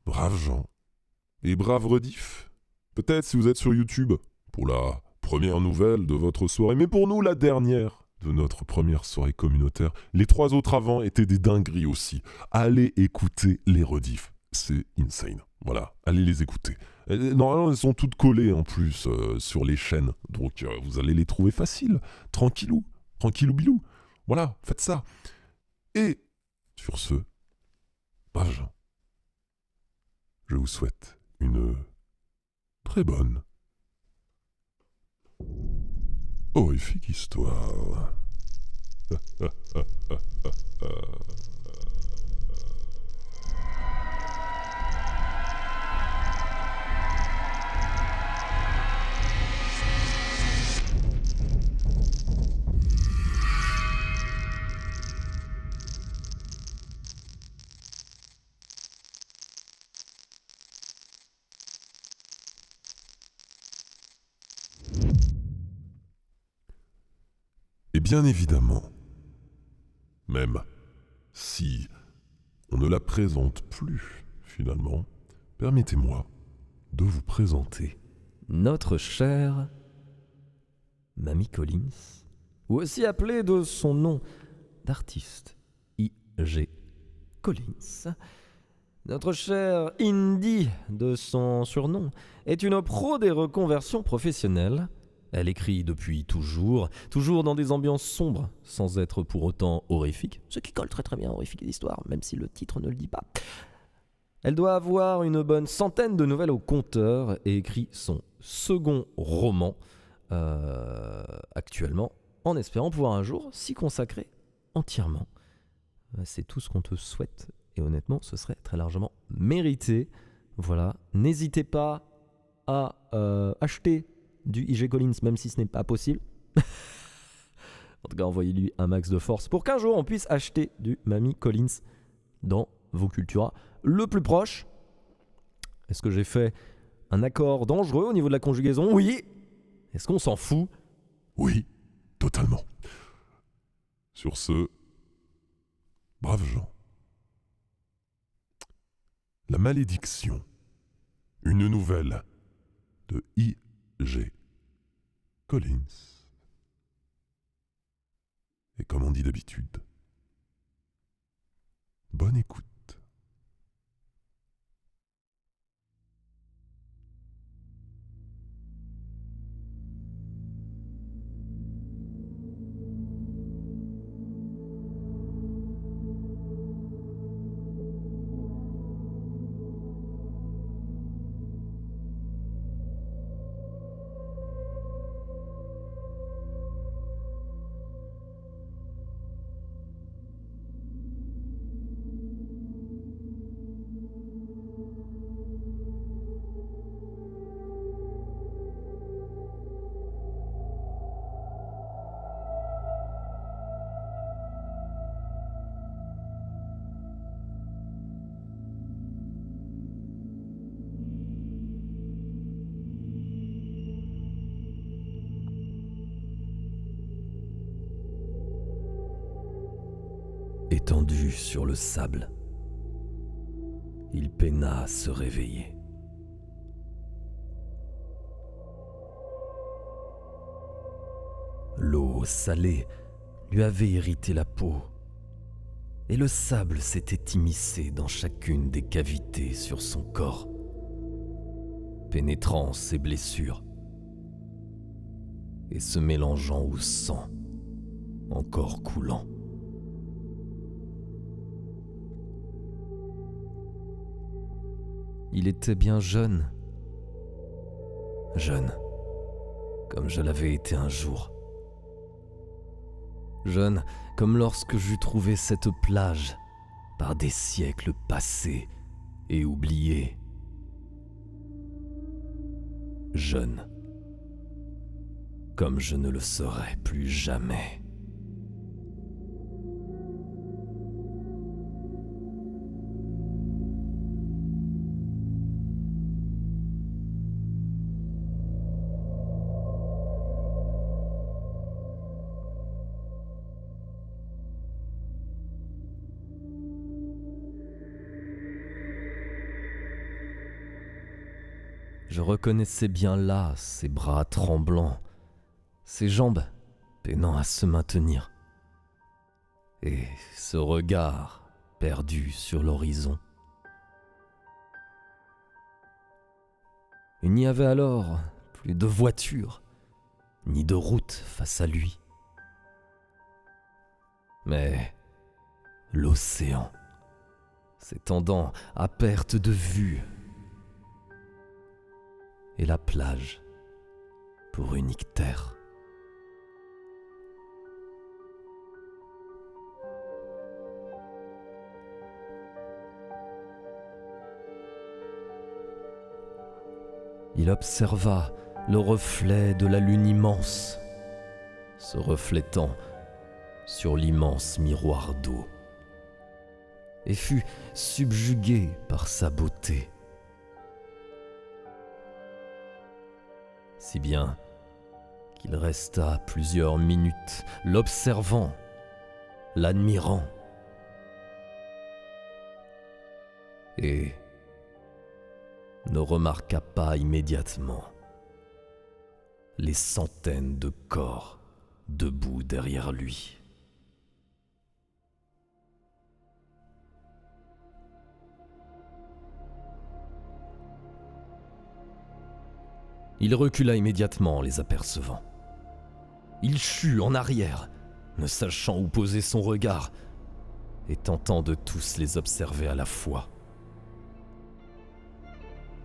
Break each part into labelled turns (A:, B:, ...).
A: braves gens et braves rediffs. Peut-être si vous êtes sur YouTube, pour la première nouvelle de votre soirée, mais pour nous la dernière de notre première soirée communautaire. Les 3 autres avant étaient des dingueries aussi. Allez écouter les rediffs, c'est insane. Voilà, allez les écouter. Normalement, elles sont toutes collées en plus sur les chaînes, donc vous allez les trouver faciles, tranquillou, tranquillou bilou. Voilà, faites ça. Et sur ce, braves gens, je vous souhaite une très bonne, horrifique histoire. Et bien évidemment, même si on ne la présente plus finalement, permettez-moi de vous présenter
B: Notre chère Mamie Collins, ou aussi appelée de son nom d'artiste, I.G. Collins. Notre chère Indy, de son surnom, est une pro des reconversions professionnelles. Elle écrit depuis toujours, toujours dans des ambiances sombres, sans être pour autant horrifique, ce qui colle très très bien à horrifique d'histoire, même si le titre ne le dit pas. Elle doit avoir une bonne centaine de nouvelles au compteur et écrit son second roman actuellement, en espérant pouvoir un jour s'y consacrer entièrement. C'est tout ce qu'on te souhaite et honnêtement, ce serait très largement mérité. Voilà, n'hésitez pas à acheter du I.G. Collins, même si ce n'est pas possible. En tout cas, envoyez-lui un max de force pour qu'un jour on puisse acheter du Mamie Collins dans vos Cultura le plus proche. Est-ce que j'ai fait un accord dangereux au niveau de la conjugaison? Oui. Est-ce qu'on s'en fout?
A: oui, totalement. Sur ce, braves gens, la malédiction, une nouvelle de I.G. Collins. Et comme on dit d'habitude, bonne écoute.
B: Étendu sur le sable, il peina à se réveiller. L'eau salée lui avait irrité la peau, et le sable s'était immiscé dans chacune des cavités sur son corps, pénétrant ses blessures et se mélangeant au sang encore coulant. Il était bien jeune, comme je l'avais été un jour. Jeune comme lorsque j'eus trouvé cette plage par des siècles passés et oubliés. Jeune comme je ne le serai plus jamais. Je reconnaissais bien là ses bras tremblants, ses jambes peinant à se maintenir, et ce regard perdu sur l'horizon. Il n'y avait alors plus de voiture, ni de route face à lui, mais l'océan s'étendant à perte de vue, et la plage pour unique terre. Il observa le reflet de la lune immense, se reflétant sur l'immense miroir d'eau, et fut subjugué par sa beauté. Si bien qu'il resta plusieurs minutes l'observant, l'admirant, et ne remarqua pas immédiatement les centaines de corps debout derrière lui. Il recula immédiatement en les apercevant. Il chut en arrière, ne sachant où poser son regard, et tentant de tous les observer à la fois.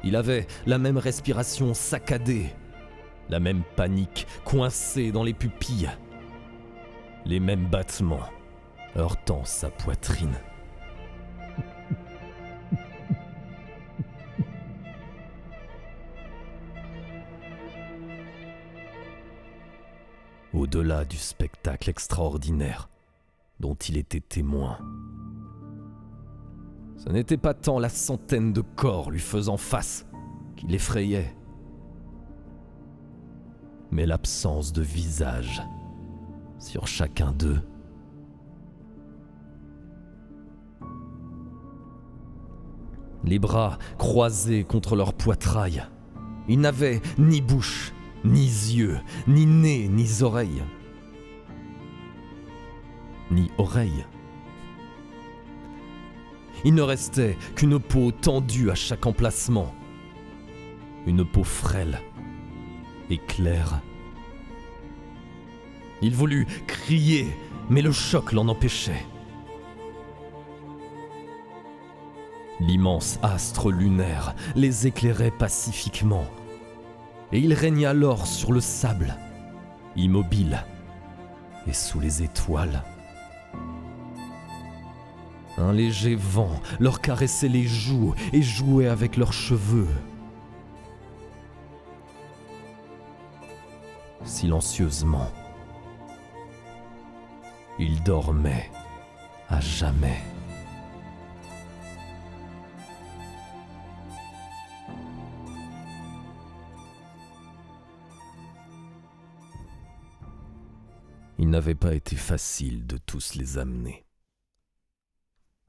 B: Il avait la même respiration saccadée, la même panique coincée dans les pupilles, les mêmes battements heurtant sa poitrine. Au-delà du spectacle extraordinaire dont il était témoin, ce n'était pas tant la centaine de corps lui faisant face qui l'effrayait, mais l'absence de visage sur chacun d'eux. Les bras croisés contre leur poitrail, ils n'avaient ni bouche, ni yeux, ni nez, ni oreilles. Ni oreilles. Il ne restait qu'une peau tendue à chaque emplacement. Une peau frêle et claire. Il voulut crier, mais le choc l'en empêchait. L'immense astre lunaire les éclairait pacifiquement, et il régnait alors sur le sable, immobile, et sous les étoiles. Un léger vent leur caressait les joues et jouait avec leurs cheveux. Silencieusement, ils dormaient à jamais. Il n'avait pas été facile de tous les amener.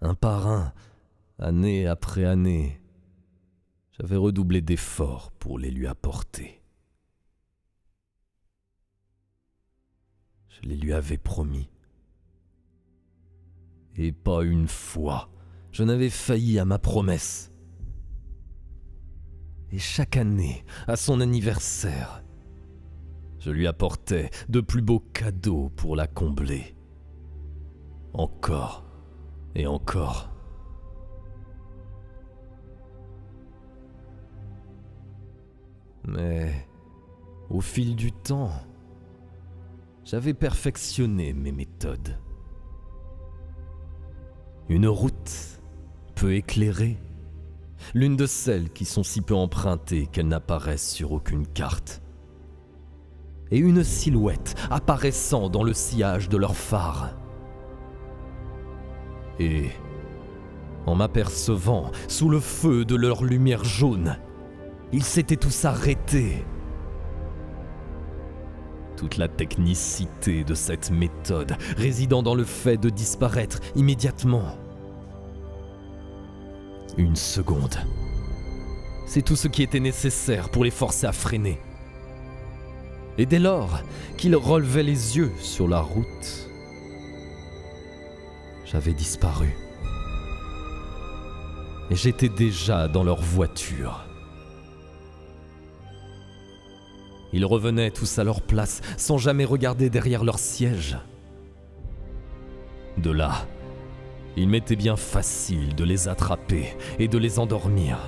B: Un par un, année après année, j'avais redoublé d'efforts pour les lui apporter. Je les lui avais promis. Et pas une fois, je n'avais failli à ma promesse. Et chaque année, à son anniversaire, je lui apportais de plus beaux cadeaux pour la combler. Encore et encore. Mais au fil du temps, j'avais perfectionné mes méthodes. Une route peu éclairée, l'une de celles qui sont si peu empruntées qu'elles n'apparaissent sur aucune carte, et une silhouette apparaissant dans le sillage de leurs phares. Et, en m'apercevant sous le feu de leur lumière jaune, ils s'étaient tous arrêtés. Toute la technicité de cette méthode résidant dans le fait de disparaître immédiatement. Une seconde, C'est tout ce qui était nécessaire pour les forcer à freiner. Et dès lors qu'ils relevaient les yeux sur la route, j'avais disparu. Et j'étais déjà dans leur voiture. Ils revenaient tous à leur place, sans jamais regarder derrière leur siège. De là, il m'était bien facile de les attraper et de les endormir.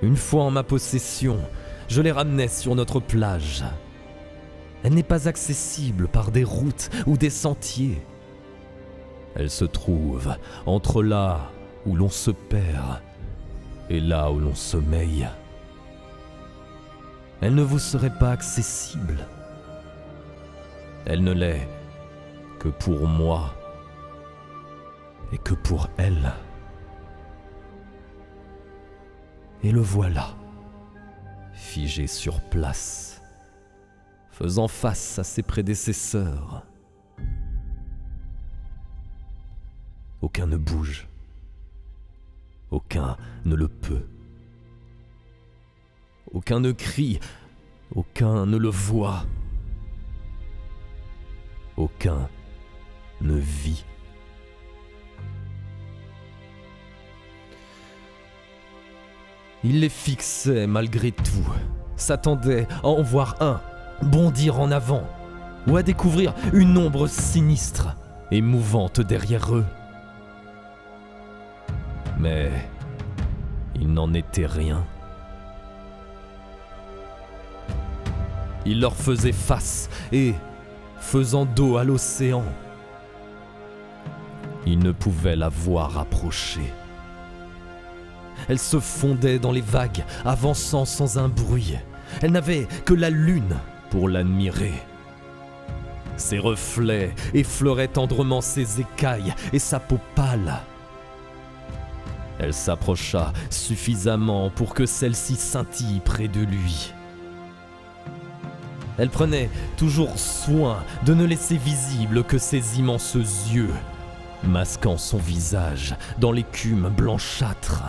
B: Une fois en ma possession, je les ramenais sur notre plage. Elle n'est pas accessible par des routes ou des sentiers. Elle se trouve entre là où l'on se perd et là où l'on sommeille. Elle ne vous serait pas accessible. Elle ne l'est que pour moi et que pour elle. Et le voilà, figé sur place, faisant face à ses prédécesseurs. Aucun ne bouge. Aucun ne le peut. Aucun ne crie. Aucun ne le voit. Aucun ne vit. Il les fixait malgré tout, s'attendait à en voir un bondir en avant ou à découvrir une ombre sinistre et mouvante derrière eux. Mais il n'en était rien. Il leur faisait face et, faisant dos à l'océan, ils ne pouvaient la voir approcher. Elle se fondait dans les vagues, avançant sans un bruit. Elle n'avait que la lune pour l'admirer. Ses reflets effleuraient tendrement ses écailles et sa peau pâle. Elle s'approcha suffisamment pour que celle-ci scintille près de lui. Elle prenait toujours soin de ne laisser visible que ses immenses yeux, masquant son visage dans l'écume blanchâtre.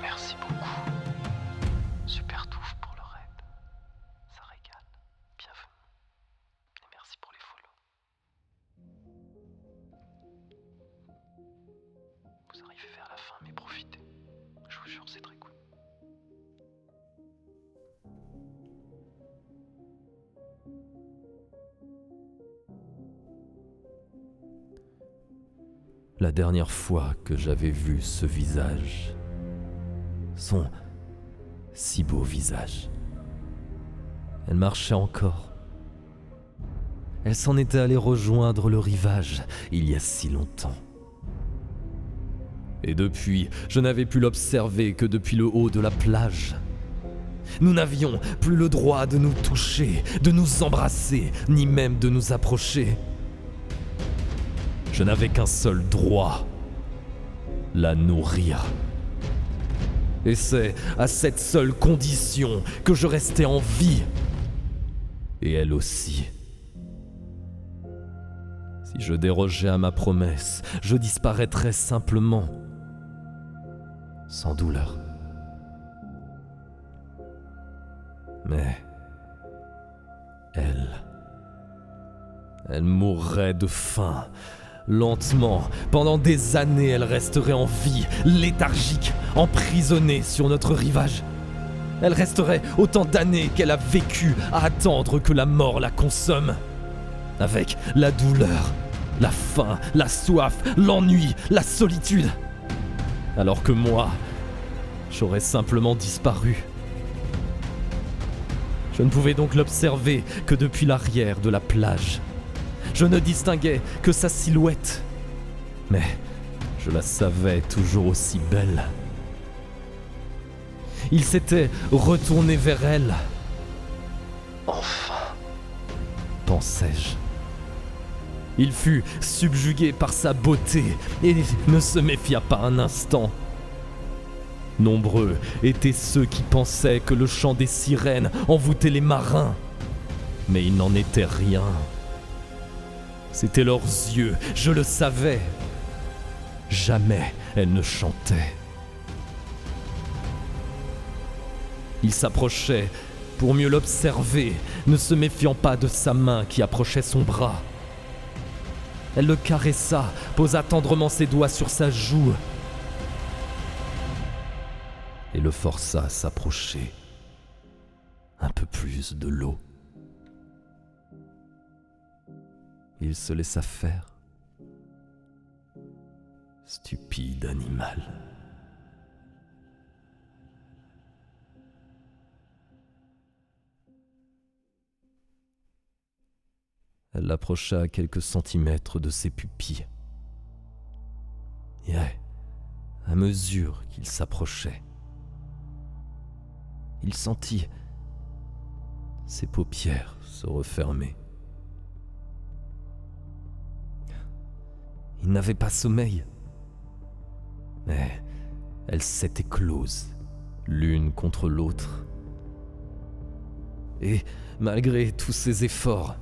C: Merci beaucoup. Super touffe pour le raid. Ça régale. Bienvenue. Et merci pour les follow. Vous arrivez vers la fin, mais profitez. Je vous jure, c'est très cool.
B: La dernière fois que j'avais vu ce visage, son si beau visage, elle marchait encore. Elle s'en était allée rejoindre le rivage il y a si longtemps. Et depuis, je n'avais pu l'observer que depuis le haut de la plage. Nous n'avions plus le droit de nous toucher, de nous embrasser, ni même de nous approcher. Je n'avais qu'un seul droit, la nourrir. Et c'est à cette seule condition que je restais en vie. Et elle aussi. Si je dérogeais à ma promesse, je disparaîtrais simplement, sans douleur. Mais elle mourrait de faim. Lentement, pendant des années, elle resterait en vie, léthargique, emprisonnée sur notre rivage. Elle resterait autant d'années qu'elle a vécu à attendre que la mort la consomme. Avec la douleur, la faim, la soif, l'ennui, la solitude. Alors que moi, j'aurais simplement disparu. Je ne pouvais donc l'observer que depuis l'arrière de la plage. Je ne distinguais que sa silhouette, mais je la savais toujours aussi belle. Il s'était retourné vers elle. Enfin, pensais-je. Il fut subjugué par sa beauté et ne se méfia pas un instant. Nombreux étaient ceux qui pensaient que le chant des sirènes envoûtait les marins. Mais il n'en était rien. C'étaient leurs yeux, je le savais. Jamais elles ne chantaient. Il s'approchait pour mieux l'observer, ne se méfiant pas de sa main qui approchait son bras. Elle le caressa, posa tendrement ses doigts sur sa joue et le força à s'approcher un peu plus de l'eau. Il se laissa faire. Stupide animal. Elle l'approcha à quelques centimètres de ses pupilles. Et à mesure qu'il s'approchait, il sentit ses paupières se refermer. Il n'avait pas sommeil, mais elles s'étaient closes l'une contre l'autre. Et malgré tous ses efforts,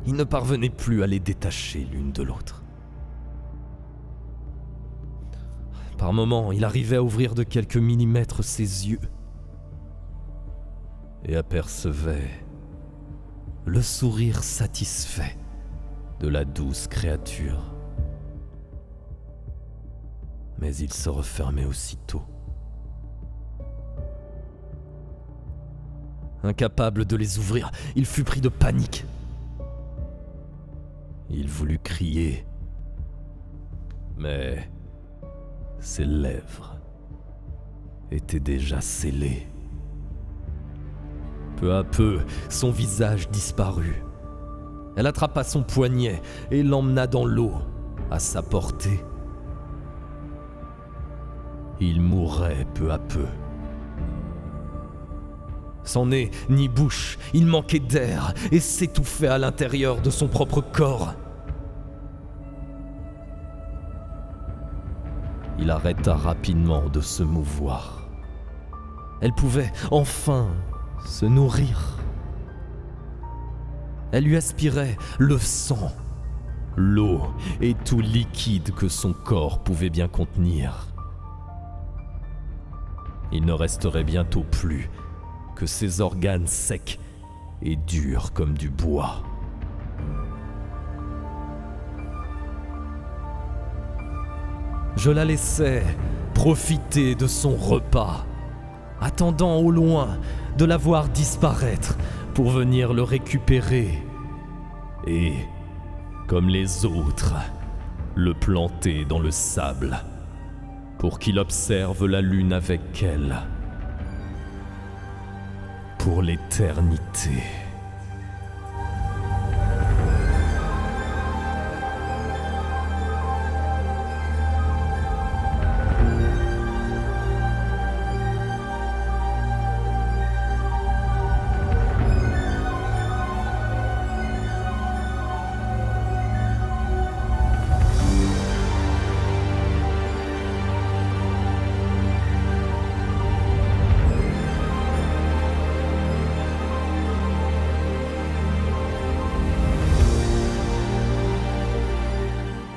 B: il ne parvenait plus à les détacher l'une de l'autre. Par moments, il arrivait à ouvrir de quelques millimètres ses yeux et apercevait le sourire satisfait de la douce créature. Mais il se refermait aussitôt. Incapable de les ouvrir, il fut pris de panique. Il voulut crier, mais ses lèvres étaient déjà scellées. Peu à peu, son visage disparut. Elle attrapa son poignet et l'emmena dans l'eau, à sa portée. Il mourait peu à peu. Sans nez ni bouche, il manquait d'air et s'étouffait à l'intérieur de son propre corps. Il arrêta rapidement de se mouvoir. Elle pouvait enfin se nourrir. Elle lui aspirait le sang, l'eau et tout liquide que son corps pouvait bien contenir. Il ne resterait bientôt plus que ses organes secs et durs comme du bois. Je la laissais profiter de son repas, attendant au loin de la voir disparaître pour venir le récupérer et, comme les autres, le planter dans le sable pour qu'il observe la lune avec elle pour l'éternité.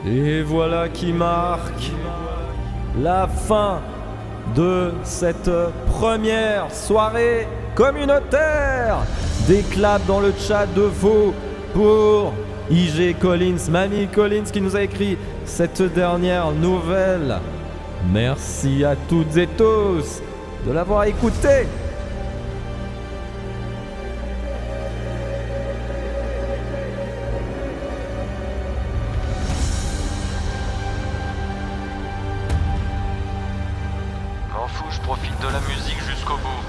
B: Et voilà qui marque la fin de cette première soirée communautaire. Des claps dans le chat de veau pour IG Collins, Mamie Collins qui nous a écrit cette dernière nouvelle. Merci à toutes et tous de l'avoir écouté.
C: M'en fous, je profite de la musique jusqu'au bout.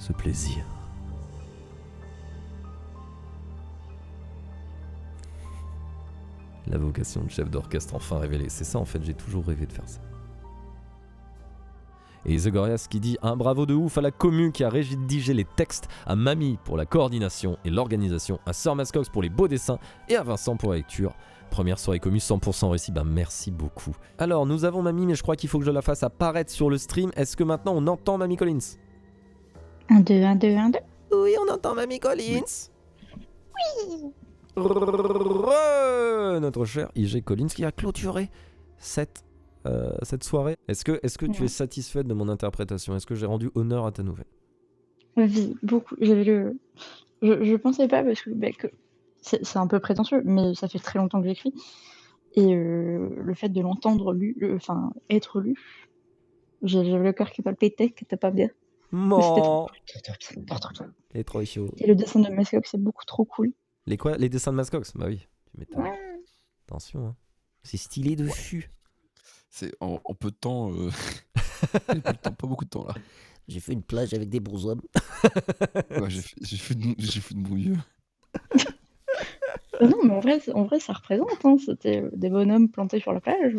B: ce plaisir. La vocation de chef d'orchestre enfin révélée. C'est ça en fait, j'ai toujours rêvé de faire ça. Et The Gorillaz qui dit un bravo de ouf à la commu qui a rédigé les textes, à Mamie pour la coordination et l'organisation, à Sir Mascox pour les beaux dessins et à Vincent pour la lecture. Première soirée commu 100% réussi, merci beaucoup. Alors nous avons Mamie, mais je crois qu'il faut que je la fasse apparaître sur le stream. Est-ce que maintenant on entend Mamie Collins ?
D: 1, 2, 1, 2, 1, 2.
B: Oui, on entend Mamie Collins.
D: Oui.
B: Notre cher IG Collins qui a clôturé cette soirée. Est-ce que tu es satisfaite de mon interprétation ? Est-ce que j'ai rendu honneur à ta nouvelle ?
D: Oui, beaucoup. Je pensais pas parce que, c'est un peu prétentieux, mais ça fait très longtemps que j'écris. Et le fait de l'entendre lu, être lu, j'avais le cœur qui palpitait, qui était pas bien. Mais c'était trop
B: Mon Il est trop chaud.
D: Et le dessin de Mascox, c'est beaucoup trop cool.
B: Les quoi ? Les dessins de Mascox ? Bah oui, tu m'étonnes.
D: Ouais.
B: Attention, hein. C'est stylé dessus.
E: C'est en peu de temps. Pas beaucoup de temps là.
B: J'ai fait une plage avec des bonshommes.
E: Ouais, j'ai fait de mon mieux.
D: Non, mais en vrai, ça représente. Hein. C'était des bonhommes plantés sur la plage.